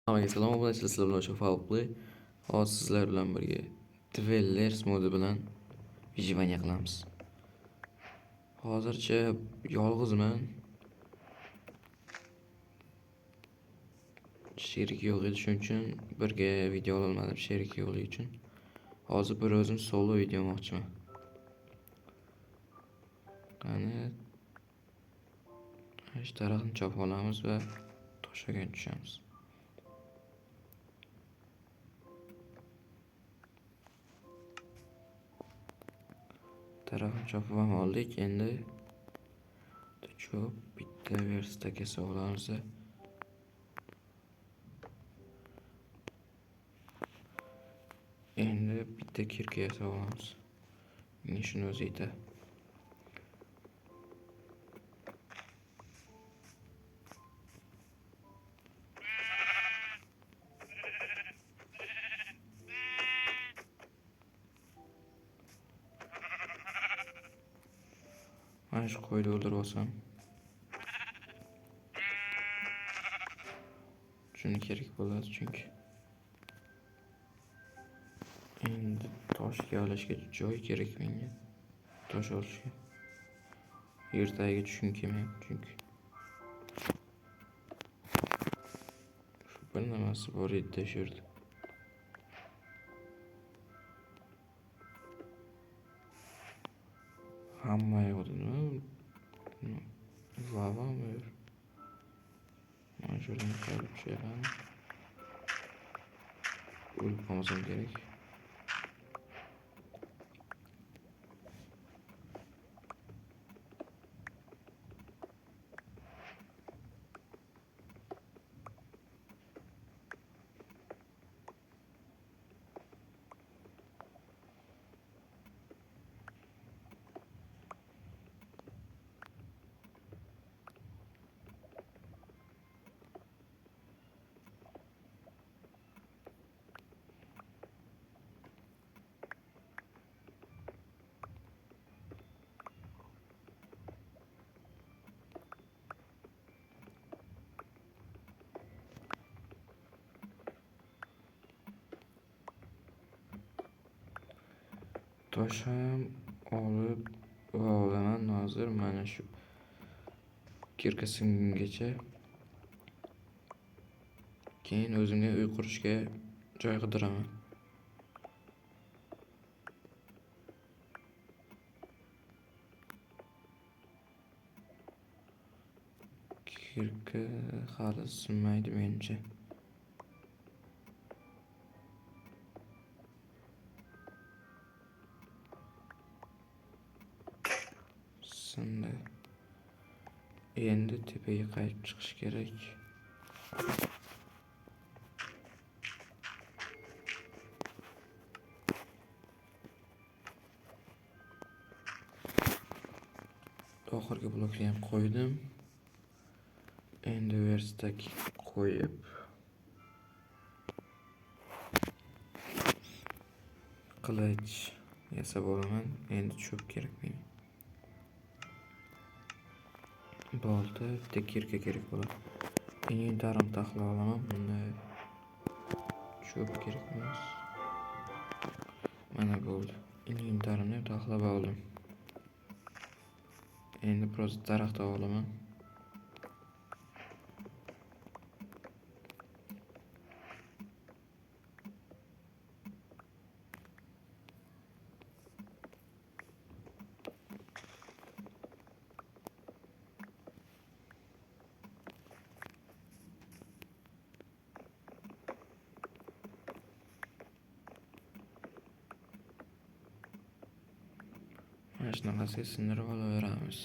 Assalomu alaykum, sizlar bilan Shafavli. Hozir sizlar bilan birga Dwellers modi bilan vyijivaniya qilamiz. Hozircha yolg'izman. Sherik yo'q edi, shuning uchun birga video ololmadim sherik yo'qligi uchun. Hozir bir o'zim solo video olmoqchiman. Qani ish tarafini chopib olamiz va toshga tushamiz. Tarafini chopib oldik. Endi chop bitta verstaga olamiz. Endi bitta kirka yasab olamiz. Mana shuni o'zi yetadi. Mana shu qo'yni o'ldirib olsam. Shuni kerak bo'ladi chunki. Endi toshga olishga joy kerak menga. Tosh olishga. Yer tagiga tushgim kelmayapti chunki. Shu bir nimasi bor edi shu yerda. Hamma yo'qdi nima? Lavami? Mana shundan qilib tushiraman. O'lib qolmasam kerak. Tosh ham olib olaman hozir mana shu kirkasimgacha. Keyin o'zimga uy qurishga joy qidiraman. Kirka hali sinmaydi menimcha. Endi tepaga qaytib chiqish kerak. Oxirgi blokni ham qo'ydim. Endi verstak qo'yib qilich yasab olaman. Endi cho'p kerak menga. Bolta, bitta kirka kerak bo'ladi. Inventarimni taxlab olaman. Bunda cho'p kerak emas. Mana bo'ldi. Inventarimni taxlab oldim. Endi biroz daraxt olaman. Mana shunaqasiga sindirib olaveramiz.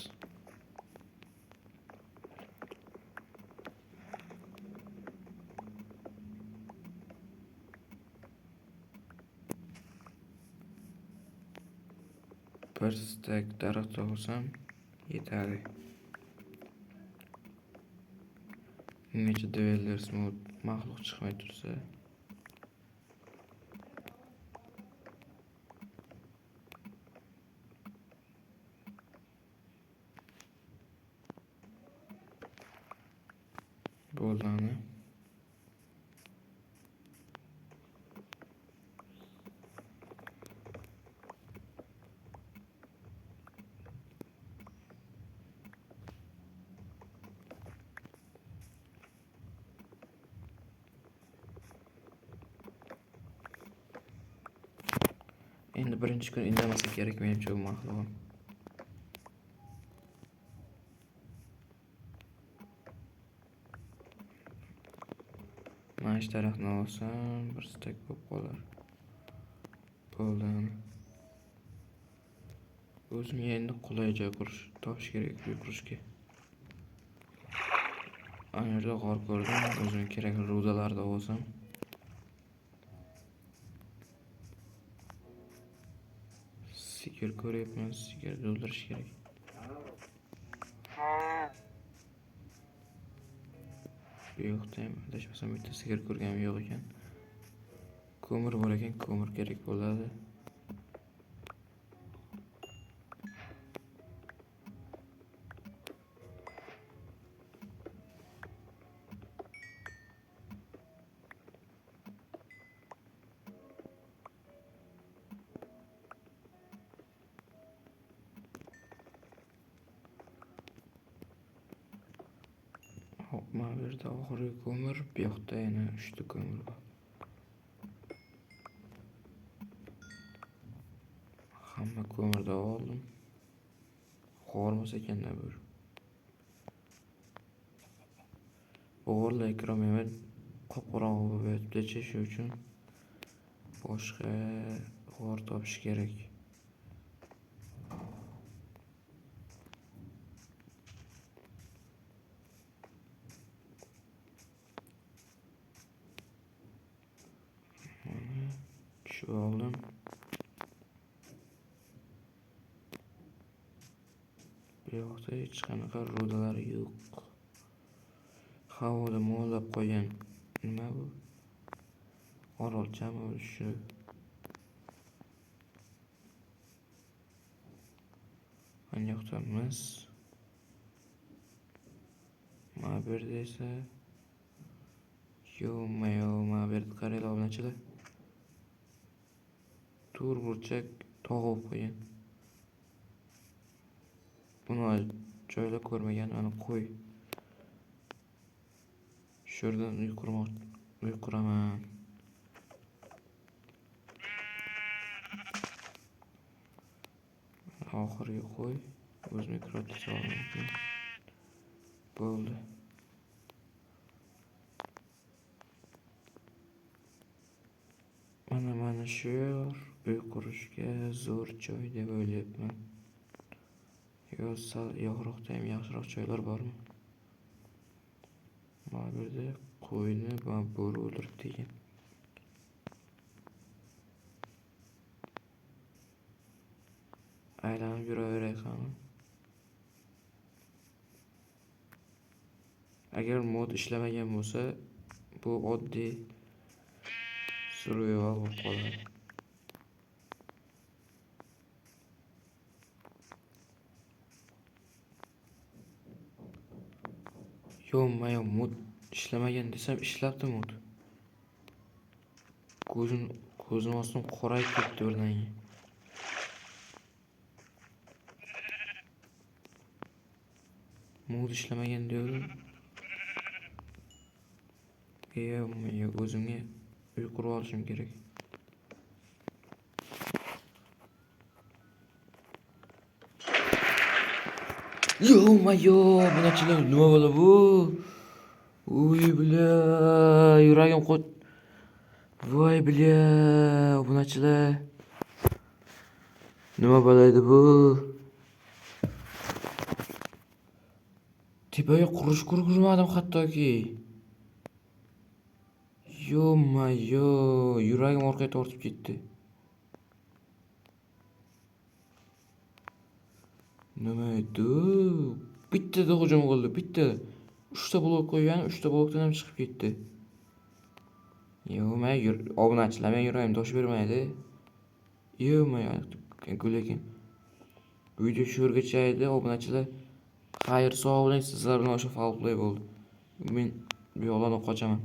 Bir stak daraxt olsam yetadi. Necha Dwellers mod maxluq chiqmay tursa. Bo'ldi. Endi birinchi kun indamasa kerak menimcha bu mahluqim. Mana shu tarafni olsam bir stek bo'lib qolar. Bo'ldi. O'zimga endi qulay joy topish kerak qurishga. Ana yerda g'or ko'rdim, o'zimga kerak rudalarni olsam. Sigir ko'ryapman, sigirni o'ldirish kerak. Yo'q deyman, adashmasam bitta sigir ko'rganim yo'q ekan. Ko'mir bor ekan, ko'mir kerak bo'ladi. Hop, mana bu yerda oxirgi ko'mir, bu yoqda yana 3 ta ko'mir bor. Hamma ko'mirni oldim. Xo'rmas ekanda bu. O'g'irlar ikromiyaman qop-qorong'i bo'lib yotibdi, shu uchun boshqa g'or topish kerak. Tushib oldim. Bu yoqda hech qanaqa rudalar yo'q. Havoda mo'llab qo'ygan. Nima bu? Orolchami shu? Mana yoqda mis. Mana bu yerda esa yo-mayo, mana bu yerda qaranglar obunachilar. To'r burchak tog' bo'lib qo'ygan. Buni joyda ko'rmagan, mana qo'y. Shu yerdan uy quraman. Oxirgi qo'y. O'zimga kirib olaman. Bo'ldi. Mana shu yer uy qurishga zo'r joy deb o'ylayapman. Sal yoqroqda ham yaxshiroq joylar bormi? Mana bu yerda qo'yni bo'ri o'ldiribdi ekan. Aylanib yuraveray qani. Agar mod ishlamagan bo'lsa, bu oddiy survival bo'lib qoladi. Yo-mayo, mod ishlamagan desam, ishlabdi mod. Ko'zim ostim qorayib ketdi birdan. Mod ishlamagan diyorum. Yo-mayo, o'zimga uy qurib olishim kerak. Yo-mayo, bunachilar nima bo'ldi bu? Uy bля, yuragim voy bля, bunachilar. Nima bo'laydi bu? Tepaga qurish kurmadim hattoki. Yo-mayo, yuragim orqaga tortib ketdi. Nima edi? Bittada hujum qildi, bitta. 3 ta blok qo'ygan, 3 ta blokdan ham chiqib ketdi. Yo-mayo, obunachilar men yuragim dosh bermaydi. Yo-mayo, lekin video shu yergacha edi, obunachilar. Xayr, sog' bo'ling, sizlar bilan o'sha faul play bo'ldi. Men bu yo'ldan qochaman.